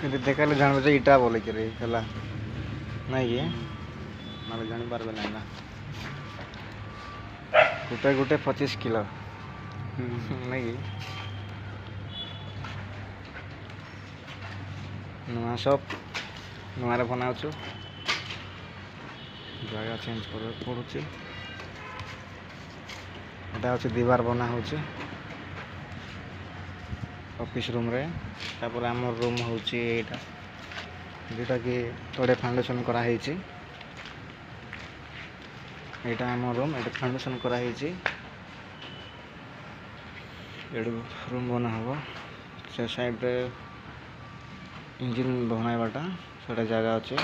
କିନ୍ତୁ ଦେଖାଇଲେ ଜାଣିବ ଯେ ଇଟା ବୋଲିକିରି ହେଲା ନାଇଁ କି ନହେଲେ ଜାଣିପାରିବେ ନାଇଁ ନା ଗୋଟେ 25 କିଲୋ ନାଇଁ କି ନୂଆ ସପ୍ ନୂଆରେ ବନାଉଛୁ ଜାଗା ଚେଞ୍ଜ କରିବାକୁ ପଡ଼ୁଛି ଏଇଟା ହେଉଛି ଦିବାର ବନା ହେଉଛି ଅଫିସ୍ ରୁମ୍ରେ ତାପରେ ଆମର ରୁମ୍ ହେଉଛି ଏଇଟା ଯେଉଁଟାକି ତଳେ ଫାଉଣ୍ଡେସନ୍ କରାହେଇଛି ଏଇଟା ଆମ ରୁମ୍ ଏଇଟା ଫାଉଣ୍ଡେସନ୍ କରାହେଇଛି ଏଇଠୁ ରୁମ୍ ବନା ହେବ ସେ ସାଇଡ଼୍ରେ ଇଞ୍ଜିନ୍ ବନାଇବାଟା ସେଇଟା ଜାଗା ଅଛି